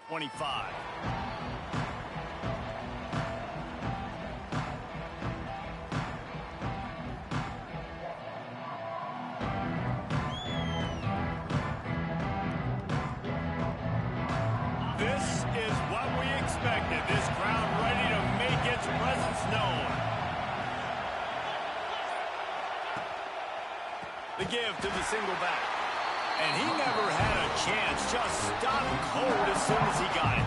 25. This is what we expected. This crowd ready to make its presence known. The give to the single back. And he never had a chance. Just stopped cold as soon as he got it.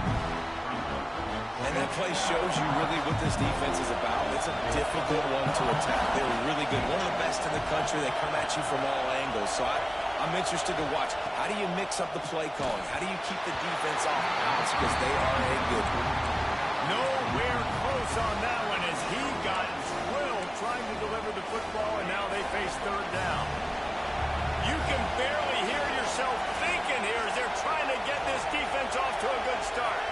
And that play shows you really what this defense is about. It's a difficult one to attack. They're really good. One of the best in the country. They come at you from all angles. So I'm interested to watch. How do you mix up the play calling? How do you keep the defense off balance? Because they are a good one. Nowhere close on that one as he got drilled trying to deliver the football, and now they face third down. You can barely hear yourself thinking here as they're trying to get this defense off to a good start.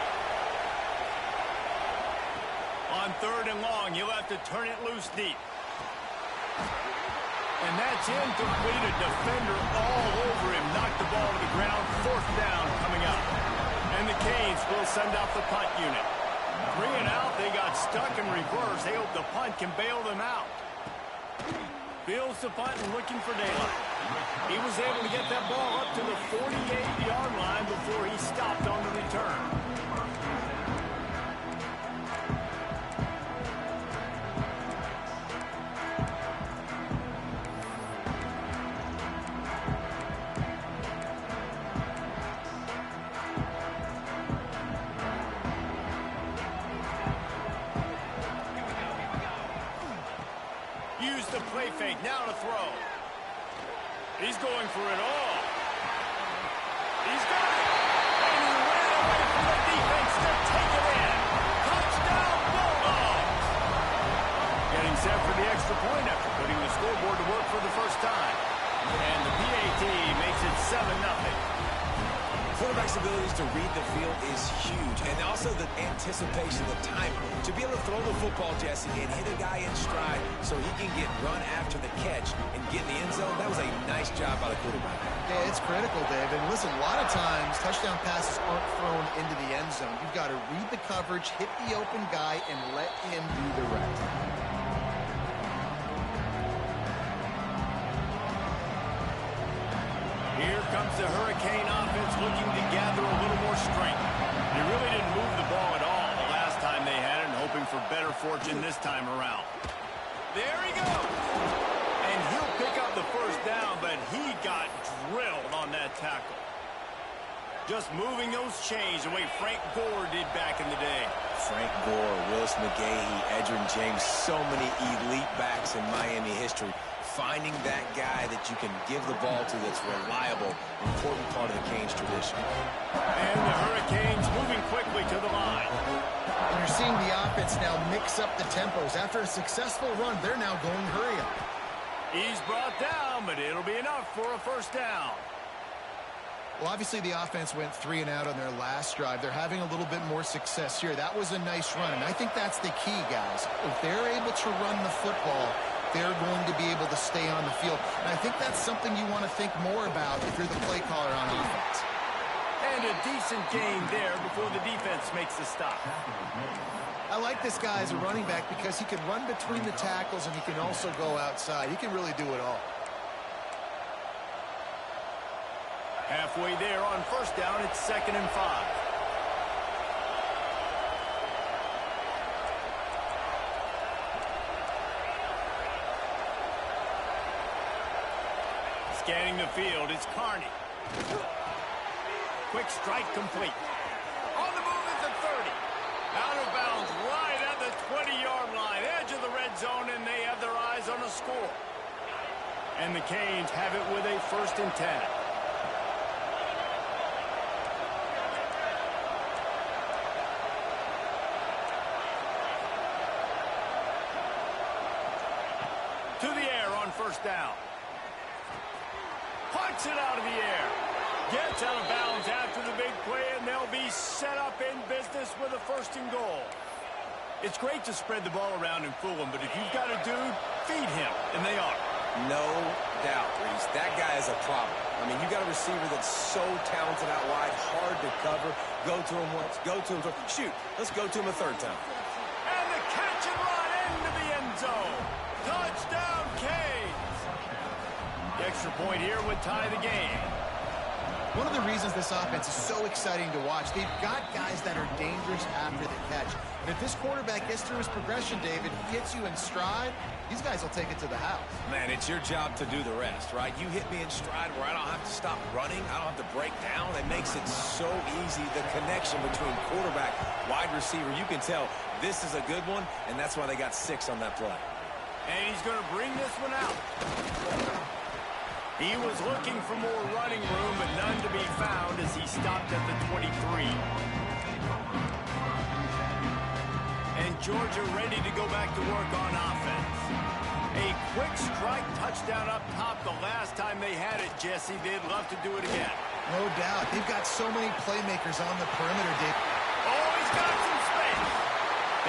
On third and long, you'll have to turn it loose deep. And that's incomplete. A defender all over him. Knocked the ball to the ground. Fourth down coming up. And the Canes will send out the punt unit. 3 and out. They got stuck in reverse. They hope the punt can bail them out. Fields the punt and looking for daylight. He was able to get that ball up to the 48-yard line before he stopped on the return. Use the play fake, now to throw. He's going for it all. He's got it. And he ran away from the defense to take it in. Touchdown, Bulldogs. Getting set for the extra point after putting the scoreboard to work for the first time. And the PAT makes it 7-0. Quarterback's abilities to read the field is huge, and also the anticipation, the timing. To be able to throw the football, Jesse, and hit a guy in stride so he can get run after the catch and get in the end zone, that was a nice job by the quarterback. Yeah, it's critical, Dave. And listen, a lot of times touchdown passes aren't thrown into the end zone. You've got to read the coverage, hit the open guy, and let him do the rest. Here comes the Hurricane offense looking to gather a little more strength. They really didn't move the ball at all the last time they had it, and hoping for better fortune this time around. There he goes. And he'll pick up the first down, but he got drilled on that tackle. Just moving those chains the way Frank Gore did back in the day. Frank Gore, Willis McGahee, Edgerrin James, so many elite backs in Miami history. Finding that guy that you can give the ball to that's reliable, important part of the Canes tradition. And the Hurricanes moving quickly to the line. And you're seeing the offense now mix up the tempos. After a successful run, they're now going hurry up. He's brought down, but it'll be enough for a first down. Well, obviously the offense went 3 and out on their last drive. They're having a little bit more success here. That was a nice run, and I think that's the key, guys. If they're able to run the football, they're going to be able to stay on the field. And I think that's something you want to think more about if you're the play caller on offense. And a decent gain there before the defense makes the stop. I like this guy as a running back because he can run between the tackles and he can also go outside. He can really do it all. Halfway there on first down, it's 2nd and 5. Scanning the field, it's Carney. Quick strike complete. On the move is the 30. Out of bounds right at the 20-yard line. Edge of the red zone, and they have their eyes on a score. And the Canes have it with a 1st and 10. To the air on first down. Punts it out of the air. Gets out of bounds after the big play, and they'll be set up in business with a 1st and goal. It's great to spread the ball around and fool him, but if you've got a dude, feed him, and they are. No doubt, Reese. That guy is a problem. I mean, you got a receiver that's so talented out wide, hard to cover. Go to him once, go to him twice. Shoot, let's go to him a third time. And the catch and run into the end zone. Touchdown, Canes. The extra point here would tie the game. One of the reasons this offense is so exciting to watch, they've got guys that are dangerous after the catch. And if this quarterback gets through his progression, David, hits you in stride, these guys will take it to the house. Man, it's your job to do the rest, right? You hit me in stride where I don't have to stop running. I don't have to break down. It makes it so easy, the connection between quarterback, wide receiver. You can tell this is a good one, and that's why they got 6 on that play. And he's going to bring this one out. He was looking for more running room, but none to be found as he stopped at the 23. And Georgia ready to go back to work on offense. A quick strike touchdown up top the last time they had it, Jesse. They'd love to do it again. No doubt. They've got so many playmakers on the perimeter, Dave. Oh, he's got some space.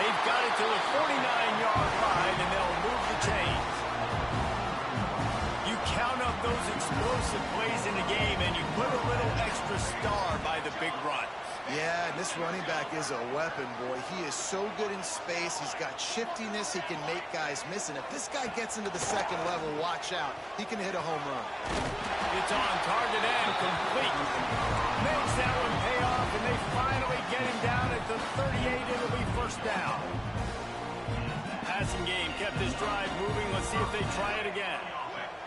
They've got it to the 49-yard line, and they'll move the chains. You count up those explosive plays in the game, and you put a little extra star by the big run. Yeah, and this running back is a weapon, boy. He is so good in space. He's got shiftiness. He can make guys miss. And if this guy gets into the second level, watch out. He can hit a home run. It's on target and complete. Makes that one pay off, and they finally get him down at the 38. It'll be first down. Passing game kept his drive moving. Let's see if they try it again.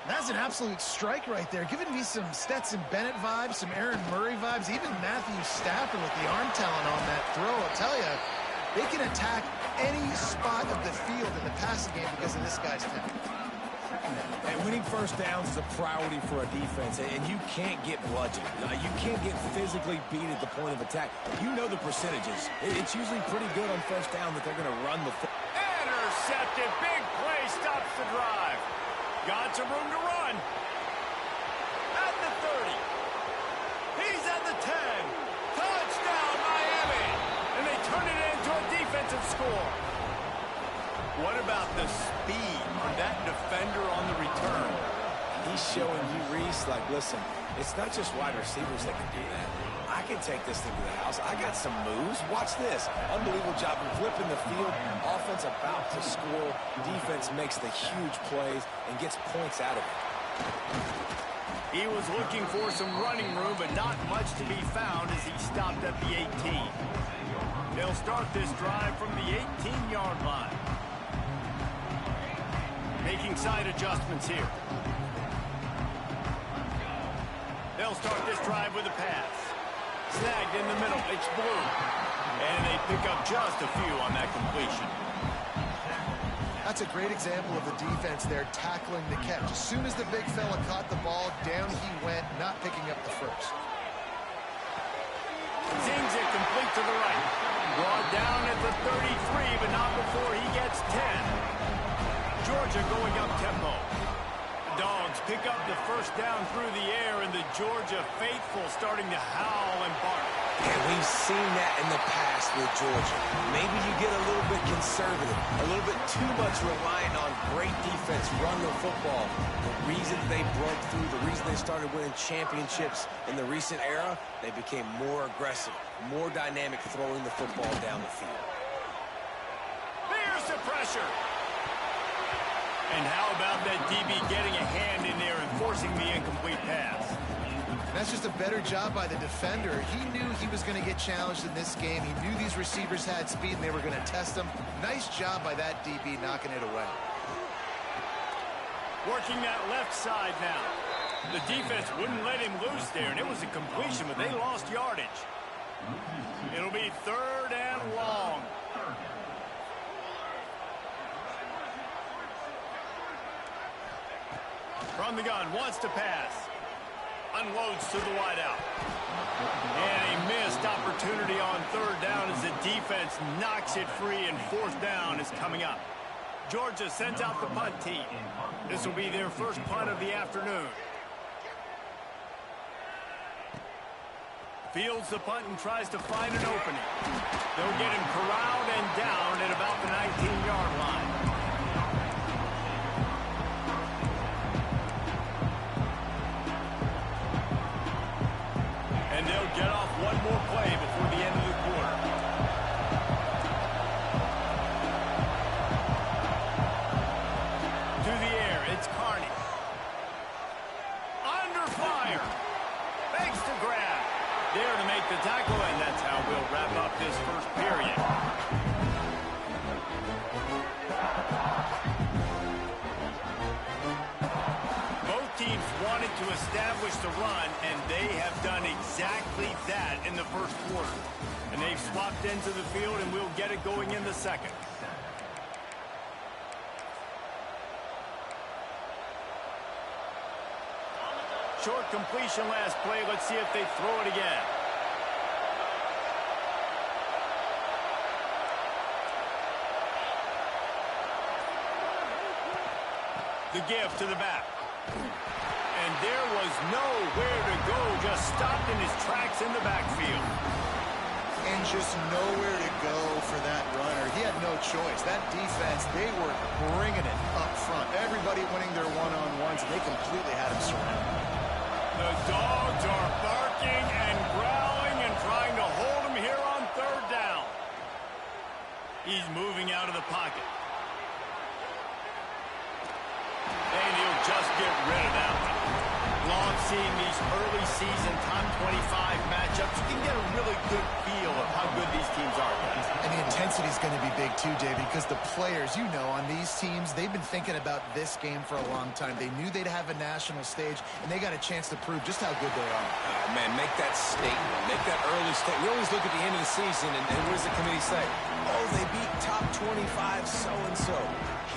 That's an absolute strike right there. Giving me some Stetson Bennett vibes, some Aaron Murray vibes, even Matthew Stafford with the arm talent on that throw. I'll tell you, they can attack any spot of the field in the passing game because of this guy's talent. And winning first downs is a priority for a defense, and you can't get bludgeoned. You can't get physically beat at the point of attack. You know the percentages. It's usually pretty good on first down that they're going to run the football. Intercepted. Big play stops the drive. Got some room to run. At the 30. He's at the 10. Touchdown, Miami. And they turn it into a defensive score. What about the speed on that defender on the return? He's showing you, Reese, like, listen, it's not just wide receivers that can do that. I can take this thing to the house. I got some moves. Watch this. Unbelievable job of flipping the field. Offense about to score. Defense makes the huge plays and gets points out of it. He was looking for some running room, but not much to be found as he stopped at the 18. They'll start this drive from the 18-yard line. Making side adjustments here. They'll start this drive with a pass. Snagged in the middle. It's blue. And they pick up just a few on that completion. That's a great example of the defense there tackling the catch. As soon as the big fella caught the ball, down he went, not picking up the first. Zings it complete to the right. Brought down at the 33, but not before he gets 10. Georgia going up tempo. Dogs pick up the first down through the air, and the Georgia faithful starting to howl and bark. And we've seen that in the past with Georgia. Maybe you get a little bit conservative, a little bit too much reliant on great defense, run the football. The reason they broke through, the reason they started winning championships in the recent era, they became more aggressive, more dynamic throwing the football down the field. There's the pressure. And how about that DB getting a hand in there and forcing the incomplete pass? That's just a better job by the defender. He knew he was going to get challenged in this game. He knew these receivers had speed and they were going to test him. Nice job by that DB knocking it away. Working that left side now. The defense wouldn't let him loose there, and it was a completion, but they lost yardage. It'll be 3rd and long. From the gun, wants to pass. Unloads to the wideout. And a missed opportunity on 3rd down as the defense knocks it free, and 4th down is coming up. Georgia sends out the punt team. This will be their first punt of the afternoon. Fields the punt and tries to find an opening. They'll get him corralled and down at about the 19-yard line. they'll get off one more play before the end of the quarter. To the air, it's Carney. Under fire. Fakes to grab. There to make the tackle, and that's how we'll wrap up this first period. Both teams wanted to establish the run, and they have done exactly that in the first quarter. And they've swapped into the field, and we'll get it going in the second. Short completion last play. Let's see if they throw it again. The give to the back. And there was nowhere to go. Just stopped in his tracks in the backfield. And just nowhere to go for that runner. He had no choice. That defense, they were bringing it up front. Everybody winning their one-on-ones, and they completely had him surrounded. The dogs are barking and growling and trying to hold him here on third down. He's moving out of the pocket. And he'll just get rid of that one. Love seeing these early season top 25 matchups. You can get a really good feel of how good these teams are, guys. And the intensity is going to be big too, David, because the players, you know, on these teams, they've been thinking about this game for a long time. They knew they'd have a national stage, and they got a chance to prove just how good they are. Oh, man, make that statement. Make that early statement. We always look at the end of the season, and what does the committee say? Oh, they beat top 25 so-and-so.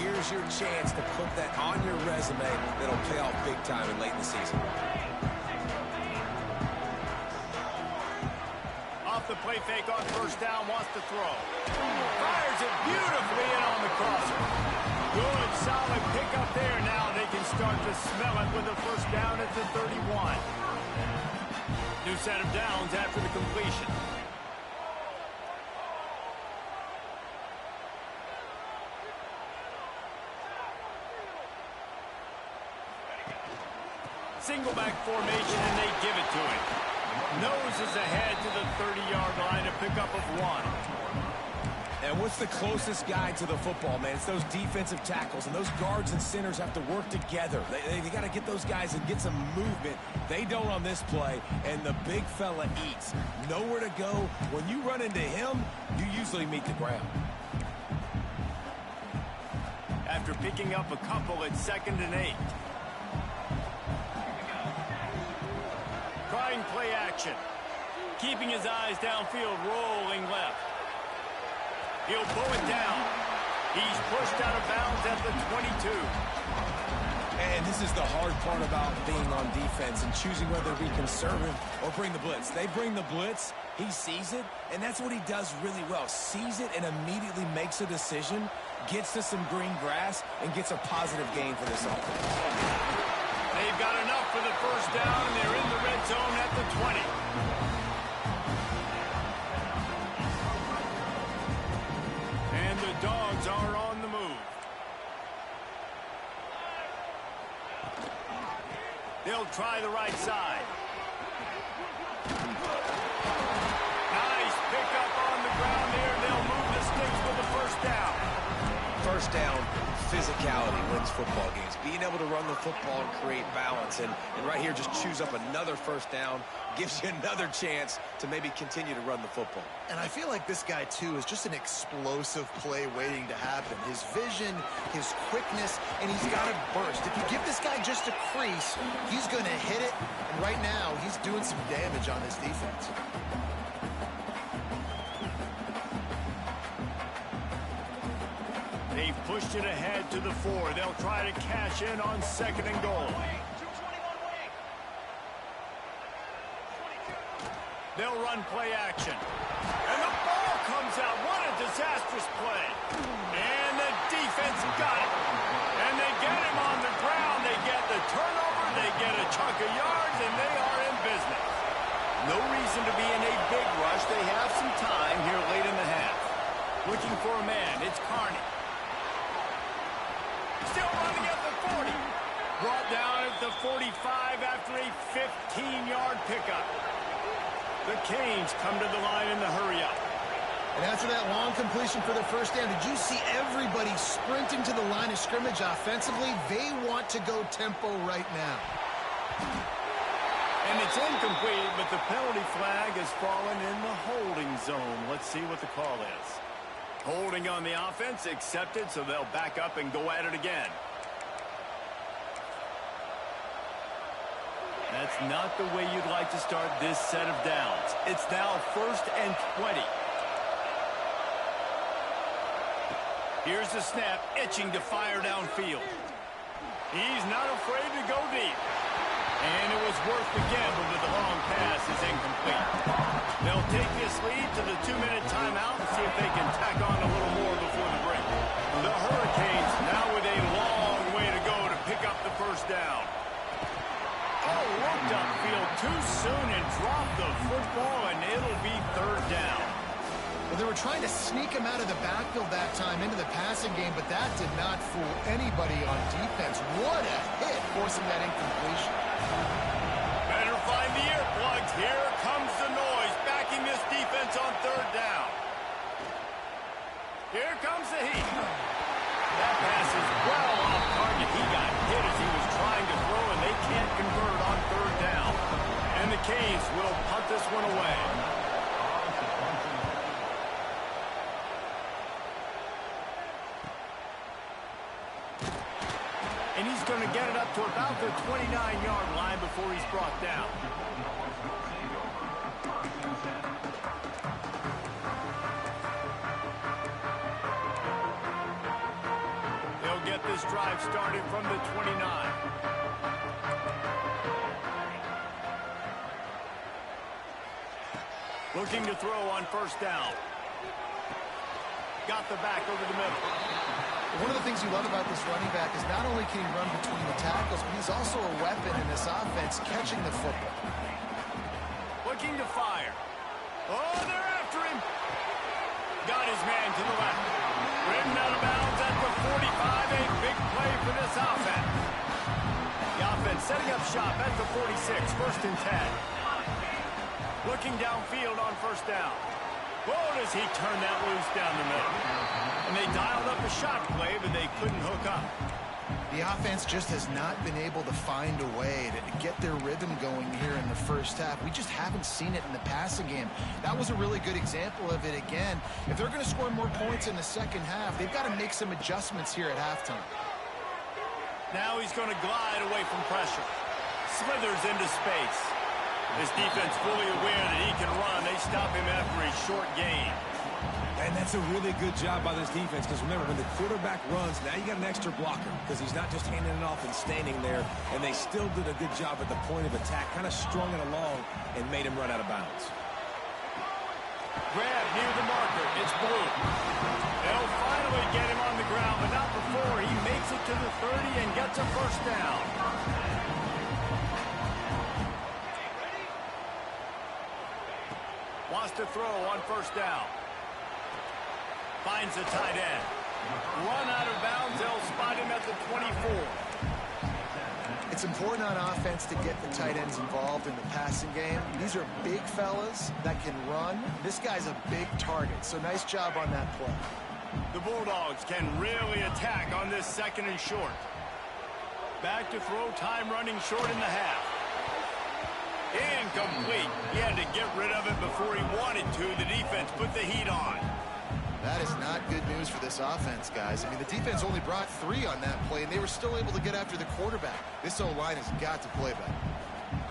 Here's your chance to put that on your resume that'll pay off big time and late in the season. Off the play fake on first down, wants to throw. Fires it beautifully in on the crosser. Good, solid pickup there. Now they can start to smell it with a first down at the 31. New set of downs after the completion. Single back formation, and they give it to him. Noses ahead to the 30-yard line, a pickup of 1. And what's the closest guy to the football, man? It's those defensive tackles, and those guards and centers have to work together. They got to get those guys and get some movement. They don't on this play, and the big fella eats. Nowhere to go. When you run into him, you usually meet the ground. After picking up a couple at 2nd and 8. Trying play action. Keeping his eyes downfield, rolling left. He'll pull it down. He's pushed out of bounds at the 22. And this is the hard part about being on defense and choosing whether to be conservative or bring the blitz. They bring the blitz, he sees it, and that's what he does really well. Sees it and immediately makes a decision, gets to some green grass, and gets a positive gain for this offense. They've got enough for the first down, and they're in the red zone at the 20. And the dogs are on the move. They'll try the right side. Nice pickup on the ground there. They'll move the sticks with the first down. First down, physicality wins football games. Being able to run the football and create balance. And right here, just choose up another first down, gives you another chance to maybe continue to run the football. And I feel like this guy, too, is just an explosive play waiting to happen. His vision, his quickness, and he's got a burst. If you give this guy just a crease, he's going to hit it. And right now, he's doing some damage on this defense. They've pushed it ahead to the 4. They'll try to cash in on 2nd and goal. They'll run play action. And the ball comes out. What a disastrous play. And the defense got it. And they get him on the ground. They get the turnover. They get a chunk of yards, and they are in business. No reason to be in a big rush. They have some time here late in the half. Looking for a man. It's Carney. Still running at the 40. Brought down at the 45 after a 15-yard pickup. The Canes come to the line in the hurry-up. And after that long completion for the first down, did you see everybody sprinting to the line of scrimmage offensively? They want to go tempo right now. And it's incomplete, but the penalty flag has fallen in the holding zone. Let's see what the call is. Holding on the offense, accepted, so they'll back up and go at it again. That's not the way you'd like to start this set of downs. It's now 1st and 20. Here's the snap, itching to fire downfield. He's not afraid to go deep. And it was worth the gamble, but the long pass is incomplete. They'll take this lead to the 2-minute timeout and see if they can tack on a little more before the break. The Hurricanes now with a long way to go to pick up the first down. Oh, looked upfield too soon and dropped the football, and it'll be 3rd down. Well, they were trying to sneak him out of the backfield that time into the passing game, but that did not fool anybody on defense. What a hit, forcing that incompletion. Better find the earplugs. Here comes the noise, backing this defense on 3rd down. Here comes the heat. That pass is well off target. He got hit as he was trying to throw, and they can't convert on 3rd down. And the Canes will punt this one away. And he's going to get it up to about the 29-yard line before he's brought down. They'll get this drive started from the 29. Looking to throw on 1st down. Got the back over the middle. One of the things you love about this running back is not only can he run between the tackles, but he's also a weapon in this offense, catching the football. Looking to fire. Oh, they're after him. Got his man to the left. Ridden out of bounds at the 45. A big play for this offense. The offense setting up shop at the 46. 1st and 10. Looking downfield on 1st down. Whoa, does he turn that loose down the middle. And they dialed up a shot play, but they couldn't hook up. The offense just has not been able to find a way to get their rhythm going here in the first half. We just haven't seen it in the passing game. That was a really good example of it again. If they're going to score more points in the second half, they've got to make some adjustments here at halftime. Now he's going to glide away from pressure. Slithers into space. This defense fully aware that he can run. They stop him after a short gain. And that's a really good job by this defense, because remember, when the quarterback runs, now you got an extra blocker, because he's not just handing it off and standing there, and they still did a good job at the point of attack, kind of strung it along and made him run out of bounds. Grab near the marker. It's Blue. They'll finally get him on the ground, but not before he makes it to the 30 and gets a 1st down. Wants to throw on 1st down. Finds the tight end. Run out of bounds. They'll spot him at the 24. It's important on offense to get the tight ends involved in the passing game. These are big fellas that can run. This guy's a big target, so nice job on that play. The Bulldogs can really attack on this 2nd and short. Back to throw, time running short in the half. Incomplete. He had to get rid of it before he wanted to. The defense put the heat on. That is not good news for this offense, guys. I mean, the defense only brought 3 on that play, and they were still able to get after the quarterback. This O-line has got to play better.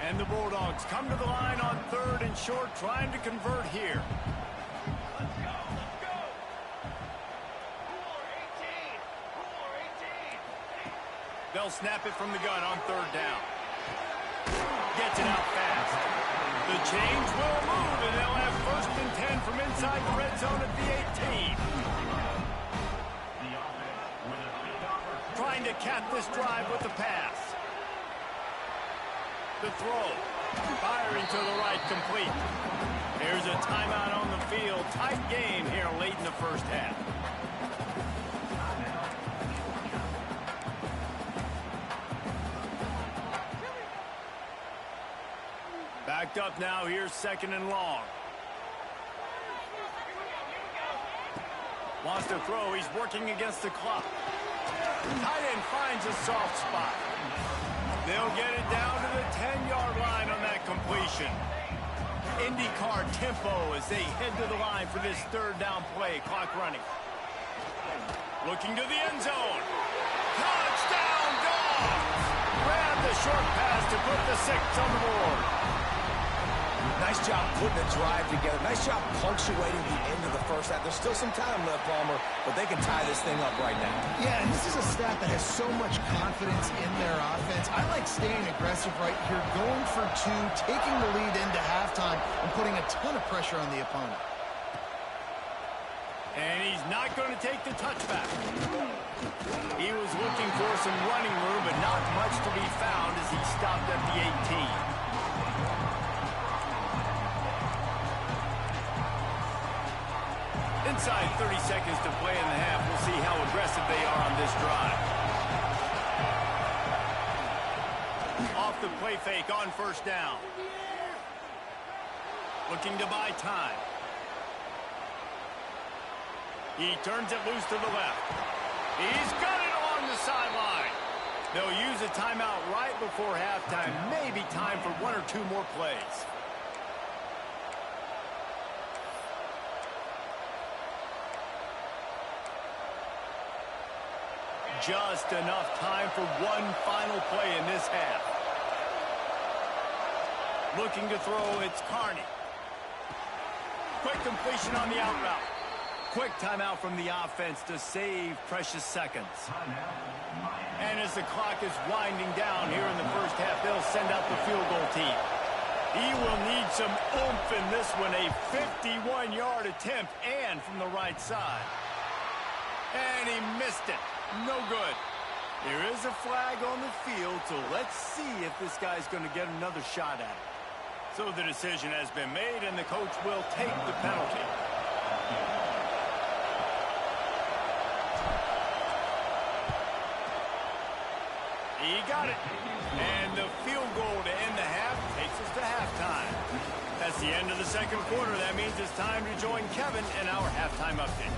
And the Bulldogs come to the line on 3rd and short, trying to convert here. Let's go, let's go. They'll snap it from the gun on 3rd down. Gets it out fast. The change will move, and they'll have 1st and 10 from inside the red zone at the 18. Trying to cap this drive with the pass. The throw. Firing to the right, complete. Here's a timeout on the field. Tight game here late in the first half. Back picked up now. Here's 2nd and long. Wants to throw. He's working against the clock. Tight end finds a soft spot. They'll get it down to the 10-yard line on that completion. IndyCar tempo as they head to the line for this 3rd down play. Clock running. Looking to the end zone. Touchdown, Dogs! Grab the short pass to put the 6 on the board. Nice job putting the drive together. Nice job punctuating the end of the first half. There's still some time left, Palmer, but they can tie this thing up right now. Yeah, and this is a staff that has so much confidence in their offense. I like staying aggressive right here, going for 2, taking the lead into halftime, and putting a ton of pressure on the opponent. And he's not going to take the touchback. He was looking for some running room, but not much to be found as he stopped at the 18. Inside 30 seconds to play in the half. We'll see how aggressive they are on this drive. Off the play fake on 1st down. Looking to buy time. He turns it loose to the left. He's got it along the sideline. They'll use a timeout right before halftime. Maybe time for 1 or 2 more plays. Just enough time for 1 final play in this half. Looking to throw, it's Carney. Quick completion on the out route. Quick timeout from the offense to save precious seconds. And as the clock is winding down here in the first half, they'll send out the field goal team. He will need some oomph in this one, a 51-yard attempt, and from the right side. And he missed it. No good. There is a flag on the field, so let's see if this guy's going to get another shot at it. So the decision has been made, and the coach will take the penalty. He got it. And the field goal to end the half takes us to halftime. That's the end of the 2nd quarter. That means it's time to join Kevin in our halftime update.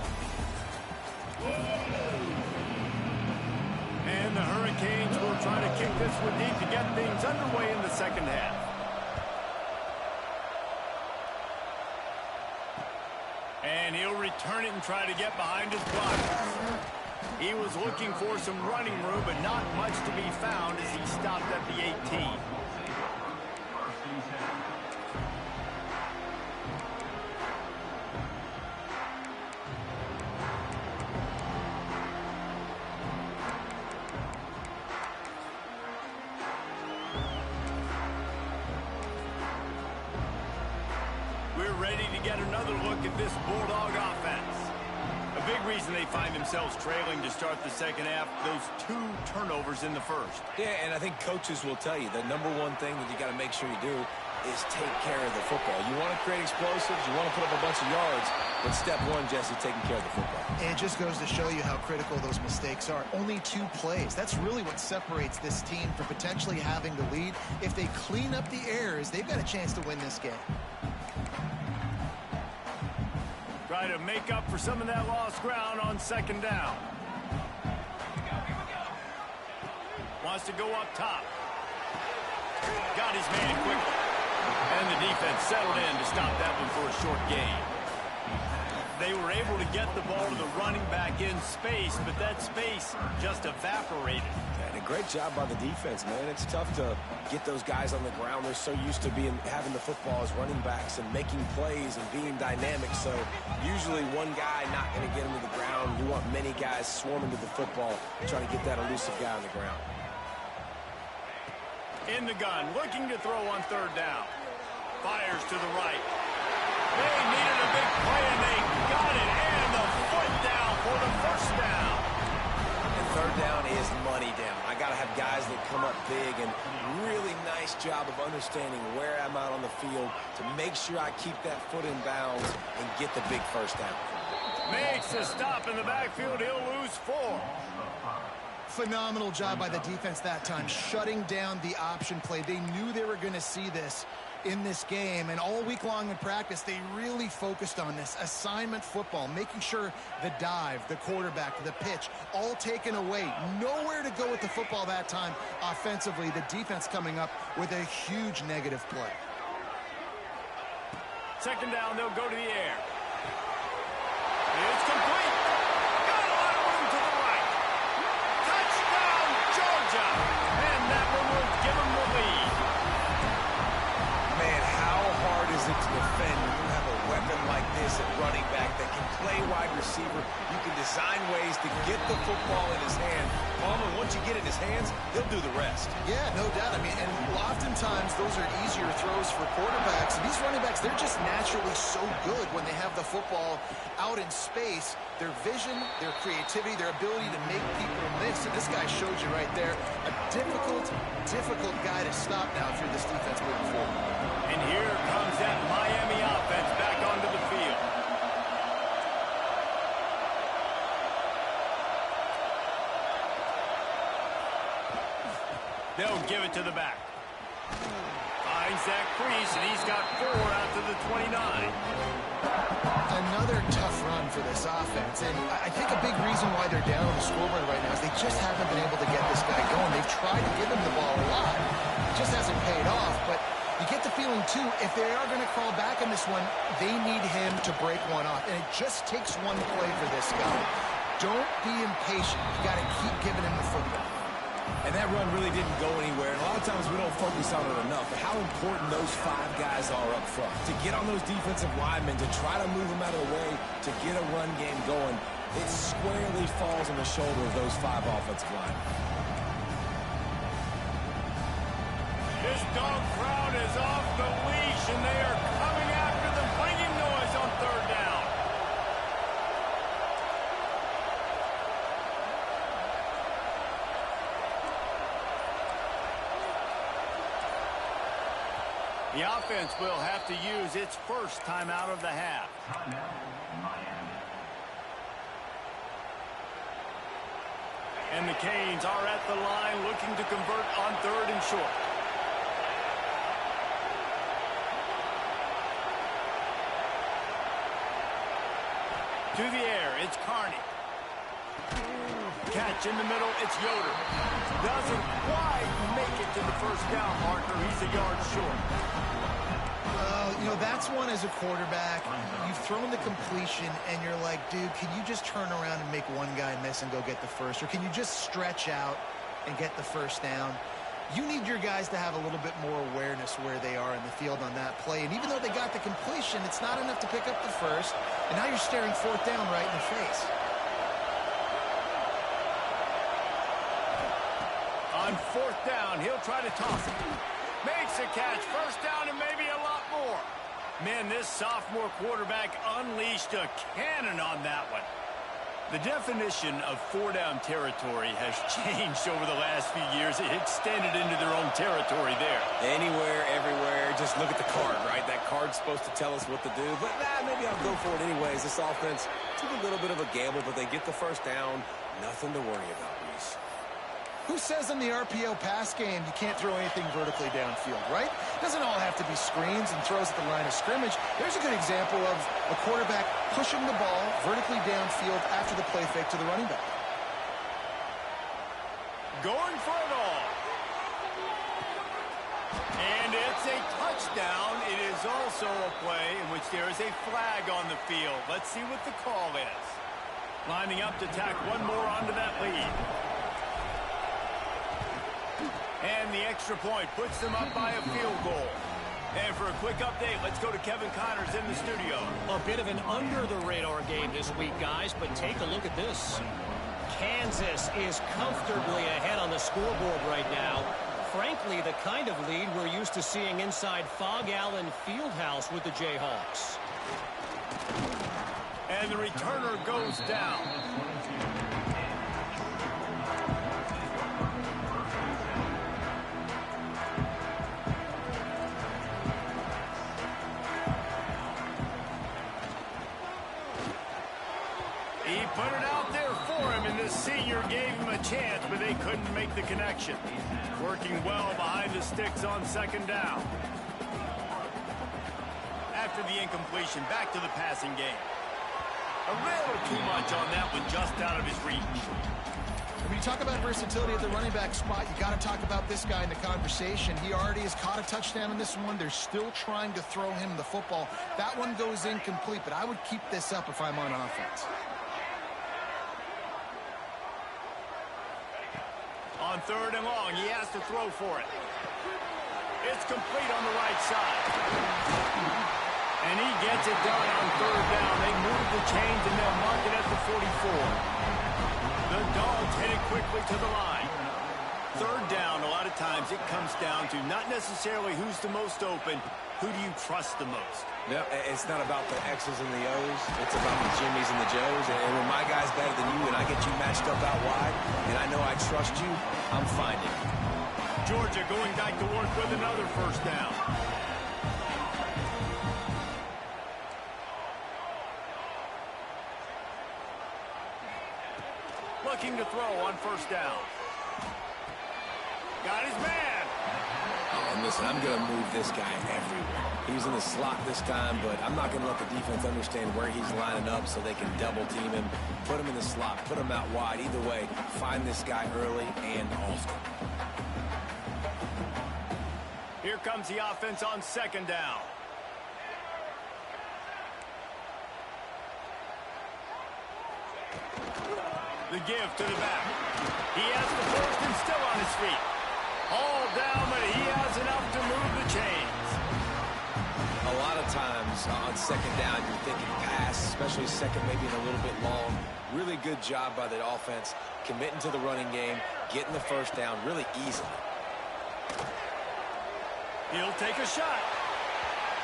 And the Hurricanes will try to kick this one deep to get things underway in the 2nd half. And he'll return it and try to get behind his blockers. He was looking for some running room, but not much to be found as he stopped at the 18. We're ready to get another look at this Bulldog offense. A big reason they find themselves trailing to start the 2nd half, those 2 turnovers in the first. Yeah, and I think coaches will tell you the #1 thing that you got to make sure you do is take care of the football. You want to create explosives, you want to put up a bunch of yards, but step 1, Jesse, taking care of the football. And it just goes to show you how critical those mistakes are. Only 2 plays. That's really what separates this team from potentially having the lead. If they clean up the errors, they've got a chance to win this game. Try to make up for some of that lost ground on 2nd down. Wants to go up top. Got his man quickly. And the defense settled in to stop that one for a short gain. They were able to get the ball to the running back in space, but that space just evaporated. And a great job by the defense, man. It's tough to get those guys on the ground. They're so used to having the football as running backs and making plays and being dynamic. So usually one guy not going to get him to the ground. You want many guys swarming to the football, trying to get that elusive guy on the ground. In the gun, looking to throw on 3rd down. Fires to the right. They needed a big play, and they got it. And the foot down for the 1st down. And 3rd down is money down. I got to have guys that come up big, and really nice job of understanding where I'm out on the field to make sure I keep that foot in bounds and get the big 1st down. Makes a stop in the backfield. He'll lose 4. Phenomenal job by the defense that time, shutting down the option play. They knew they were going to see this. in this game, and all week long in practice, they really focused on this assignment football, making sure the dive, the quarterback, the pitch, all taken away. Nowhere to go with the football that time offensively. The defense coming up with a huge negative play. Second down, they'll go to the air. It's complete. Got a lot of room to the right. Touchdown, Georgia. And that one will give them the lead. Man, how hard is it to defend when you have a weapon like this at running back that can play wide receiver? You can design ways to get the football in his hand. Palmer, once you get it in his hands, he'll do the rest. Yeah, no doubt. I mean, and oftentimes those are easier throws for quarterbacks. And these running backs, they're just naturally so good when they have the football out in space. Their vision, their creativity, their ability to make people miss. And this guy showed you right there, a difficult guy to stop now if you're this defense moving forward. And here comes that Miami offense back onto the field. They'll give it to the back. Finds that crease, and he's got 4 out to the 29. Another tough run for this offense, and I think a big reason why they're down on the scoreboard right now is they just haven't been able to get this guy going. They've tried to give him the ball a lot. It just hasn't paid off, but you get the feeling, too, if they are going to crawl back in this one, they need him to break one off, and it just takes one play for this guy. Don't be impatient. You got to keep giving him the football. And that run really didn't go anywhere. And a lot of times we don't focus on it enough. But how important those 5 guys are up front. To get on those defensive linemen, to try to move them out of the way, to get a run game going, it squarely falls on the shoulder of those 5 offensive linemen. This dog crowd is off the leash, and they are coming after them, bringing noise on third down. The offense will have to use its first timeout of the half. And the Canes are at the line looking to convert on 3rd and short. To the air, it's Carney. Catch in the middle, it's Yoder. Doesn't quite make it to the first down marker. He's a yard short. You know, that's one as a quarterback. You've thrown the completion, and you're like, dude, can you just turn around and make one guy miss and go get the first? Or can you just stretch out and get the first down? You need your guys to have a little bit more awareness where they are in the field on that play. And even though they got the completion, it's not enough to pick up the first. And now you're staring 4th down right in the face. On 4th down, he'll try to toss it. Makes a catch, first down, and maybe a lot more. Man, this sophomore quarterback unleashed a cannon on that one. The definition of 4-down territory has changed over the last few years. It extended into their own territory there. Anywhere, everywhere, just look at the card, right? That card's supposed to tell us what to do, but maybe I'll go for it anyways. This offense took a little bit of a gamble, but they get the first down. Nothing to worry about, Reese. Who says in the RPO pass game you can't throw anything vertically downfield, right? It doesn't all have to be screens and throws at the line of scrimmage. There's a good example of a quarterback pushing the ball vertically downfield after the play fake to the running back. Going for it all. And it's a touchdown. It is also a play in which there is a flag on the field. Let's see what the call is. Lining up to tack one more onto that lead. And the extra point puts them up by a field goal. And for a quick update, let's go to Kevin Connors in the studio. A bit of an under-the-radar game this week, guys, but take a look at this. Kansas is comfortably ahead on the scoreboard right now. Frankly, the kind of lead we're used to seeing inside Fog Allen Fieldhouse with the Jayhawks. And the returner goes down. He put it out there for him, and the senior gave him a chance, but they couldn't make the connection. Working well behind the sticks on 2nd down. the incompletion. Back to the passing game. A little too much on that one, just out of his reach. When you talk about versatility at the running back spot, you got to talk about this guy in the conversation. He already has caught a touchdown in this one. They're still trying to throw him the football. That one goes incomplete, but I would keep this up if I'm on offense. On 3rd and long, he has to throw for it. It's complete on the right side. And he gets it done on 3rd down. They move the chains, and they'll mark it at the 44. The Dogs hit it quickly to the line. 3rd down, a lot of times it comes down to not necessarily who's the most open, who do you trust the most? No, it's not about the X's and the O's. It's about the Jimmys and the Joes. And when my guy's better than you and I get you matched up out wide, and I know I trust you, I'm finding it. Georgia going back to work with another 1st down. Looking to throw on 1st down. Got his man. Oh, and listen, I'm going to move this guy everywhere. He's in the slot this time, but I'm not going to let the defense understand where he's lining up so they can double team him, put him in the slot, put him out wide. Either way, find this guy early and often. Here comes the offense on 2nd down. The give to the back. He has the 1st and still on his feet. All down, but he has enough to move the chains. A lot of times on 2nd down, you're thinking pass, especially 2nd, maybe a little bit long. Really good job by the offense, committing to the running game, getting the 1st down really easily. He'll take a shot.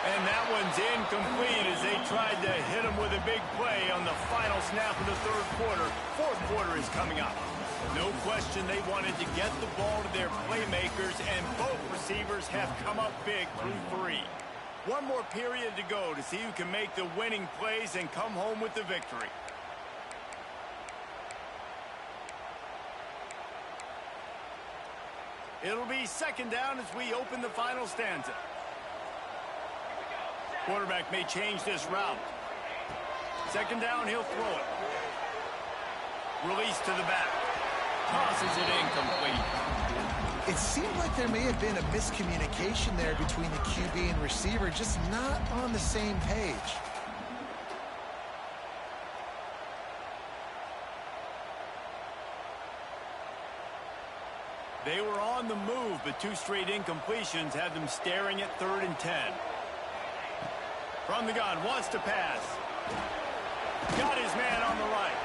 And that one's incomplete as they tried to hit him with a big play on the final snap of the 3rd quarter. 4th quarter is coming up. No question they wanted to get the ball to their playmakers, and both receivers have come up big through 3. One more period to go to see who can make the winning plays and come home with the victory. It'll be 2nd down as we open the final stanza. Quarterback may change this route. 2nd down, he'll throw it. Release to the back. Tosses it incomplete. It seemed like there may have been a miscommunication there between the QB and receiver, just not on the same page. They were on the move, but 2 straight incompletions had them staring at 3rd and 10. From the gun, wants to pass. Got his man on the right.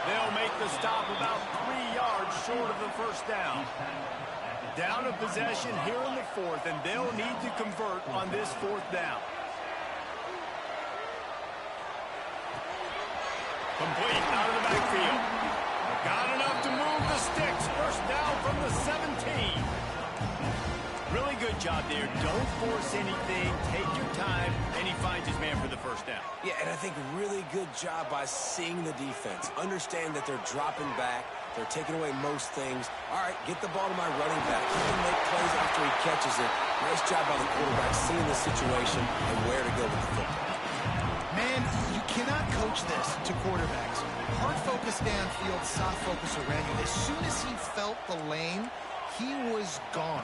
They'll make the stop about 3 yards short of the 1st down. Down a possession here in the 4th, and they'll need to convert on this 4th down. Complete out of the backfield. Got enough to move the sticks. 1st down from the 17. Really good job there. Don't force anything. Take your time, and he finds his man for the 1st down. Yeah, and I think really good job by seeing the defense. Understand that they're dropping back. They're taking away most things. All right, get the ball to my running back. He can make plays after he catches it. Nice job by the quarterback seeing the situation and where to go with the football. Man, you cannot coach this to quarterbacks. Hard focus downfield, soft focus around you. As soon as he felt the lane, he was gone.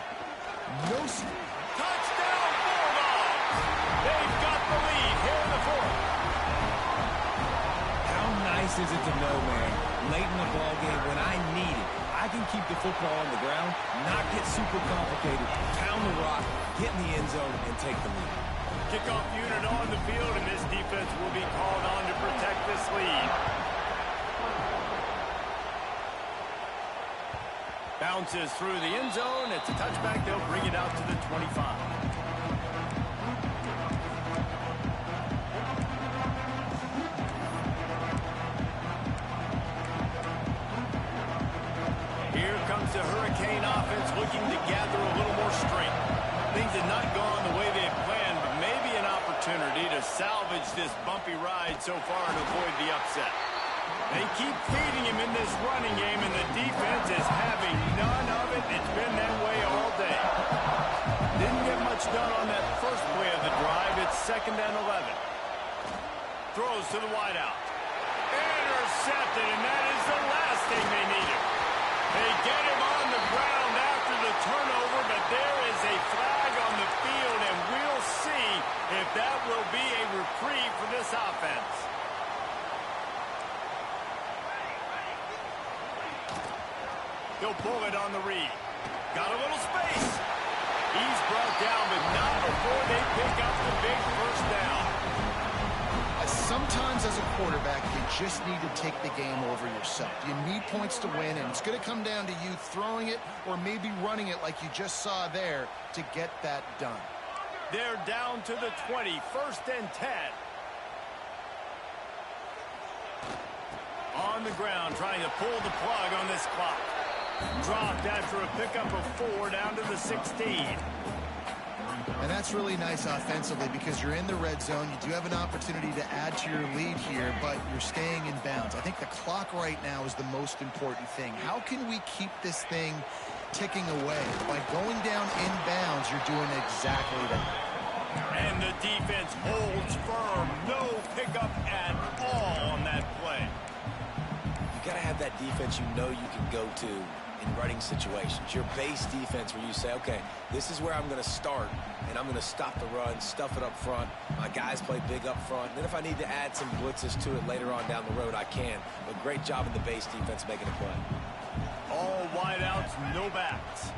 No. Touchdown, Bulldogs! They've got the lead here in the 4th. How nice is it to know, man, late in the ball game when I need it, I can keep the football on the ground, not get super complicated, pound the rock, get in the end zone, and take the lead. Kickoff unit on the field, and this defense will be called on to protect this lead. Bounces through the end zone. It's a touchback. They'll bring it out to the 25. Here comes the Hurricane offense looking to gather a little more strength. Things have not gone the way they had planned, but maybe an opportunity to salvage this bumpy ride so far and avoid the upset. They keep feeding him in this running game, and the defense is having none of it. It's been that way all day. Didn't get much done on that first play of the drive. It's 2nd and 11. Throws to the wideout. Intercepted, and that is the last thing they needed. They get him on the ground after the turnover, but there is a flag on the field, and we'll see if that will be a reprieve for this offense. He'll pull it on the read. Got a little space. He's brought down, but not before they pick up the big first down. Sometimes as a quarterback, you just need to take the game over yourself. You need points to win, and it's going to come down to you throwing it or maybe running it like you just saw there to get that done. They're down to the 20, 1st and 10. On the ground, trying to pull the plug on this clock. Dropped after a pickup of 4 down to the 16. And that's really nice offensively because you're in the red zone. You do have an opportunity to add to your lead here, but you're staying in bounds. I think the clock right now is the most important thing. How can we keep this thing ticking away? By going down in bounds, you're doing exactly that. And the defense holds firm. No pickup at all on that play. You got to have that defense you know you can go to in running situations. Your base defense where you say, okay, this is where I'm going to start, and I'm going to stop the run, stuff it up front. My guys play big up front. Then if I need to add some blitzes to it later on down the road, I can. But great job in the base defense making a play. All wideouts, no backs.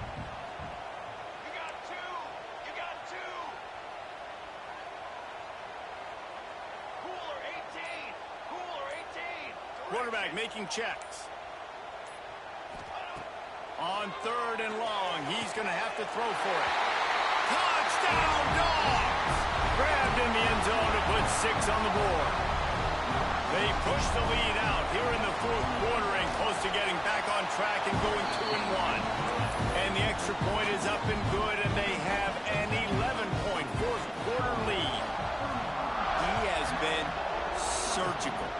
You got two! You got two! Cooler 18! Cooler 18! Quarterback making checks. On 3rd and long, he's going to have to throw for it. Touchdown, Dogs! Grabbed in the end zone to put 6 on the board. They push the lead out here in the 4th quarter and close to getting back on track and going 2-1. And the extra point is up and good, and they have an 11-point 4th quarter lead. He has been surgical.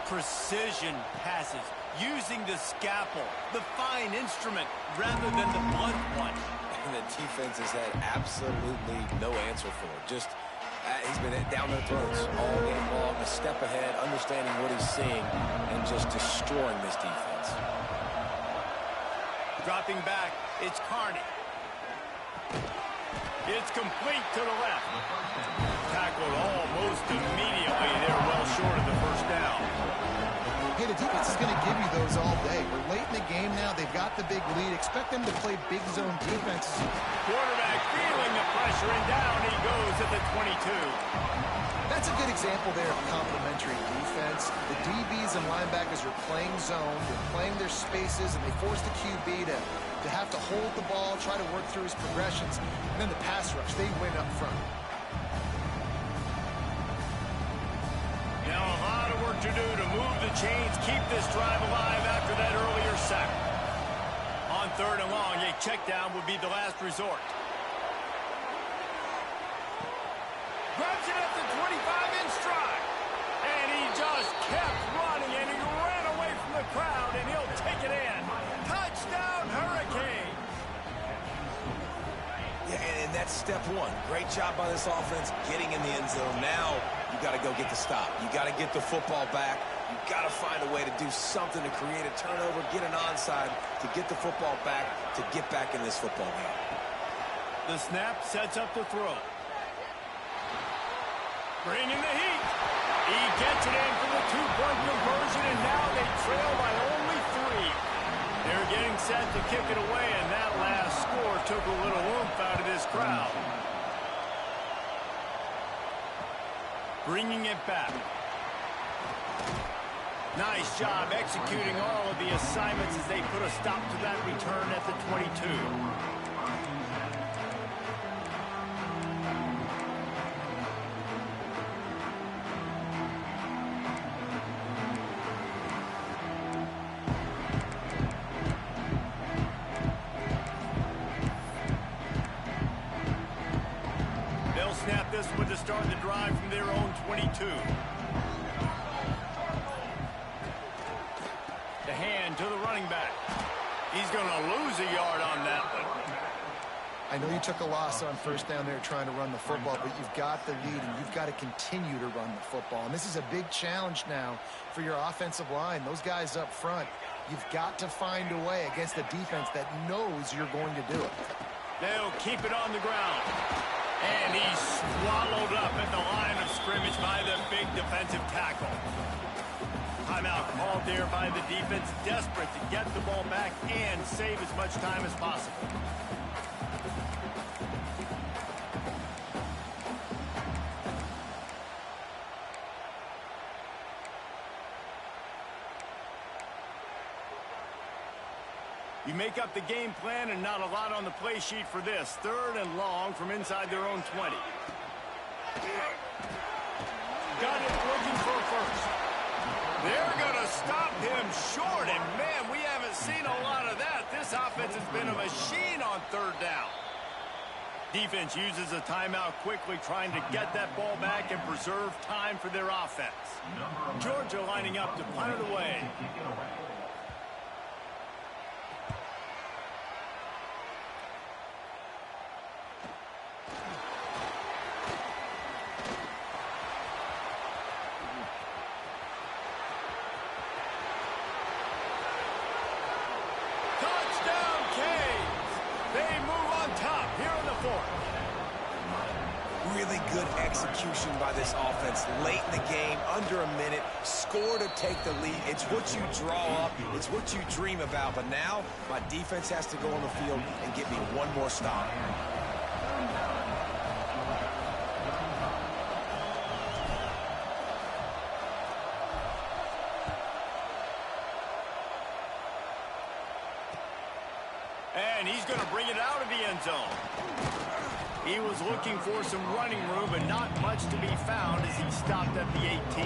Precision passes, using the scalpel, the fine instrument, rather than the blunt one. And the defense has had absolutely no answer for it. Just, he's been down their throats all game long, a step ahead, understanding what he's seeing, and just destroying this defense. Dropping back, it's Carney. It's complete to the left. Tackled almost immediately. They're well short of the first down. Hey, the defense is going to give you those all day. We're late in the game now. They've got the big lead. Expect them to play big zone defense. Quarterback feeling the pressure, and down he goes at the 22. That's a good example there of complementary defense. The DBs and linebackers are playing zone. They're playing their spaces, and they force the QB to have to hold the ball, try to work through his progressions. And then the pass rush, they win up front. Now a lot of work to do to move the chains, keep this drive alive after that earlier sack. On 3rd and long, a check down would be the last resort. Grabs it at the 25 in stride. And he just kept running, and he ran away from the crowd, and he'll take it in. Touchdown, Hurricane. Yeah, and that's step one. Great job by this offense getting in the end zone. Now you got to go get the stop. You got to get the football back. You got to find a way to do something to create a turnover, get an onside, to get the football back, to get back in this football game. The snap sets up the throw. Bringing the heat. He gets it in for the 2-point conversion, and now they trail by only 3. They're getting set to kick it away, and that last score took a little oomph out of this crowd. Bringing it back. Nice job executing all of the assignments as they put a stop to that return at the 22. They'll snap this one to start the drive from their own 22. To the running back. He's going to lose a yard on that one. I know you took a loss on first down there trying to run the football, but you've got the lead, and you've got to continue to run the football. And this is a big challenge now for your offensive line. Those guys up front, you've got to find a way against a defense that knows you're going to do it. They'll keep it on the ground. And he's swallowed up at the line of scrimmage by the big defensive tackle. Timeout called there by the defense, desperate to get the ball back and save as much time as possible. You make up the game plan and not a lot on the play sheet for this. 3rd and long from inside their own 20. Got it looking for a first. They're going to stop him short, and man, we haven't seen a lot of that. This offense has been a machine on 3rd down. Defense uses a timeout quickly, trying to get that ball back and preserve time for their offense. Georgia lining up to punt it away. Really good execution by this offense late in the game, under a minute, score to take the lead. It's what you draw up, it's what you dream about, but now my defense has to go on the field and get me one more stop. And he's going to bring it out of the end zone. He was looking for some running room, but not much to be found as he stopped at the 18.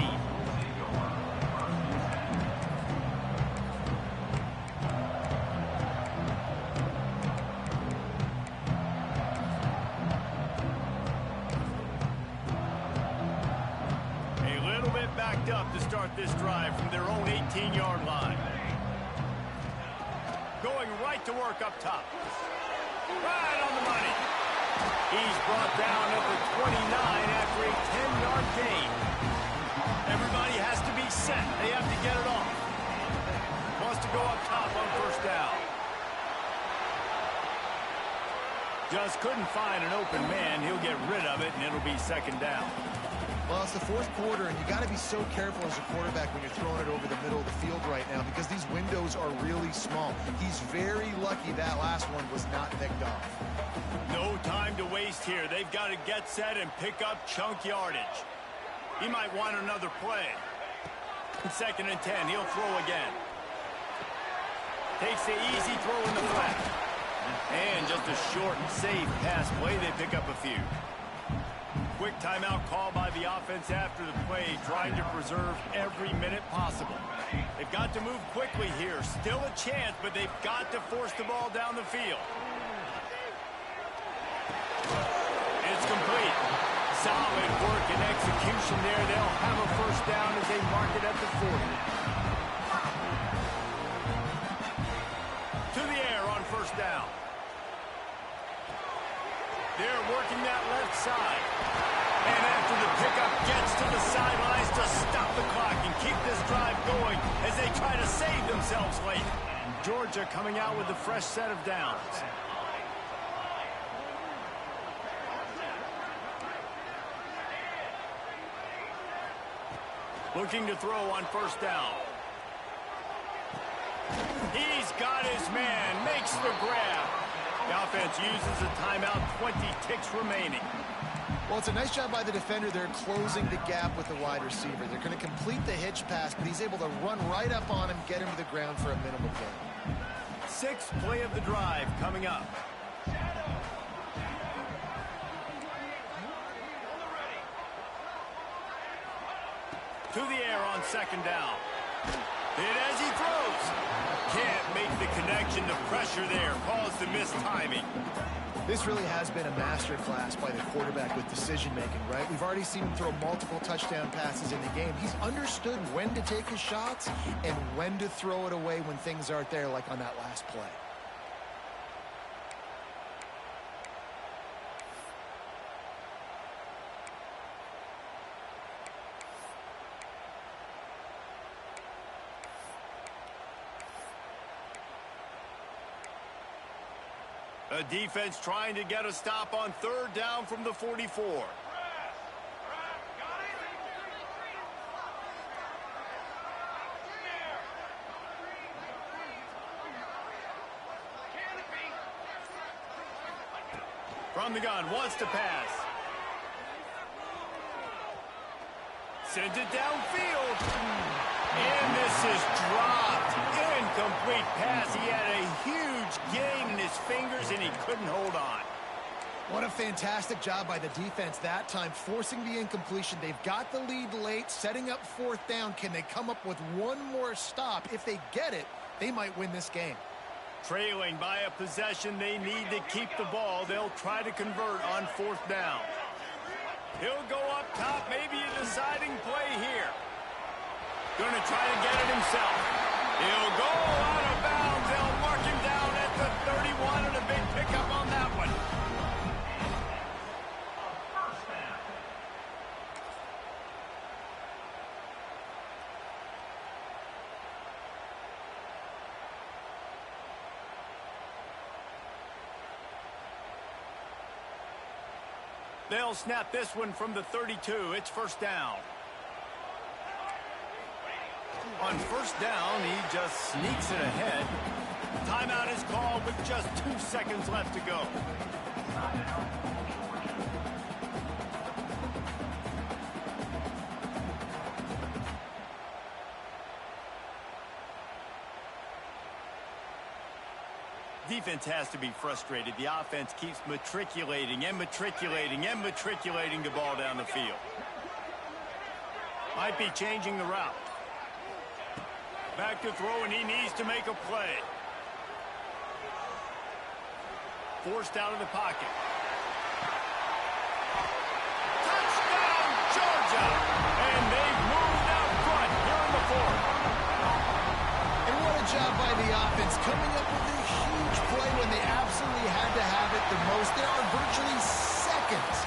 A little bit backed up to start this drive from their own 18-yard line. Going right to work up top. Right on the money. He's brought down at the 29 after a 10-yard gain. Everybody has to be set. They have to get it off. Wants to go up top on first down. Just couldn't find an open man. He'll get rid of it, and it'll be 2nd down. Well, it's the 4th quarter, and you got to be so careful as a quarterback when you're throwing it over the middle of the field right now because these windows are really small. He's very lucky that last one was not picked off. No time to waste here. They've got to get set and pick up chunk yardage. He might want another play. 2nd and 10. He'll throw again. Takes the easy throw in the flat. And just a short and safe pass play. They pick up a few. Quick timeout call by the offense after the play, trying to preserve every minute possible. They've got to move quickly here. Still a chance, but they've got to force the ball down the field. It's complete. Solid work and execution there. They'll have a first down as they mark it at the 40. To the air on first down. They're working that left side. And after the pickup gets to the sidelines to stop the clock and keep this drive going as they try to save themselves late. Georgia coming out with a fresh set of downs. Looking to throw on first down. He's got his man, makes the grab. The offense uses a timeout, 20 ticks remaining. Well, it's a nice job by the defender. They're closing the gap with the wide receiver. They're going to complete the hitch pass, but he's able to run right up on him, get him to the ground for a minimal gain. 6th play of the drive coming up. To the air on 2nd down. Hit as he throws. Can't make the connection. The pressure there caused the missed timing. This really has been a master class by the quarterback with decision-making, right? We've already seen him throw multiple touchdown passes in the game. He's understood when to take his shots and when to throw it away when things aren't there, like on that last play. A defense trying to get a stop on third down from the 44. From the gun, wants to pass. Sends it downfield. And this is dropped. Incomplete pass. He had a huge gain in his fingers, and he couldn't hold on. What a fantastic job by the defense that time, forcing the incompletion. They've got the lead late, setting up fourth down. Can they come up with one more stop? If they get it, they might win this game. Trailing by a possession, they need to keep the ball. They'll try to convert on fourth down. He'll go up top, maybe a deciding play here. Going to try to get it himself. He'll go out of bounds. They'll mark him down at the 31, and a big pickup on that one. They'll snap this one from the 32. It's first down. On first down, he just sneaks it ahead. Timeout is called with just 2 seconds left to go. Defense has to be frustrated. The offense keeps matriculating and matriculating and matriculating the ball down the field. Might be changing the route. Back to throw, and he needs to make a play. Forced out of the pocket. Touchdown, Georgia! And they've moved out front here in the fourth. And what a job by the offense, coming up with a huge play when they absolutely had to have it the most. There are virtually seconds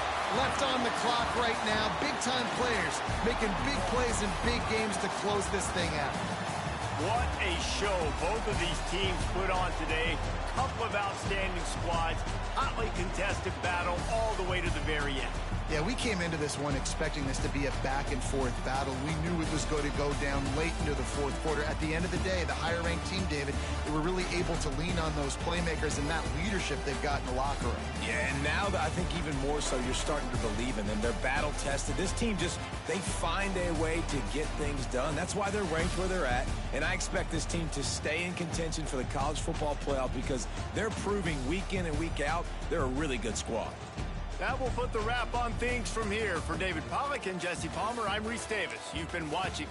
left on the clock right now. Big-time players making big plays in big games to close this thing out. What a show both of these teams put on today. Couple of outstanding squads. Hotly contested battle all the way to the very end. Yeah, we came into this one expecting this to be a back-and-forth battle. We knew it was going to go down late into the fourth quarter. At the end of the day, the higher-ranked team, David, they were really able to lean on those playmakers and that leadership they've got in the locker room. Yeah, and now I think even more so, you're starting to believe in them. They're battle-tested. This team they find a way to get things done. That's why they're ranked where they're at. And I expect this team to stay in contention for the college football playoff because they're proving week in and week out they're a really good squad. That will put the wrap on things from here. For David Pollack and Jesse Palmer, I'm Reese Davis. You've been watching.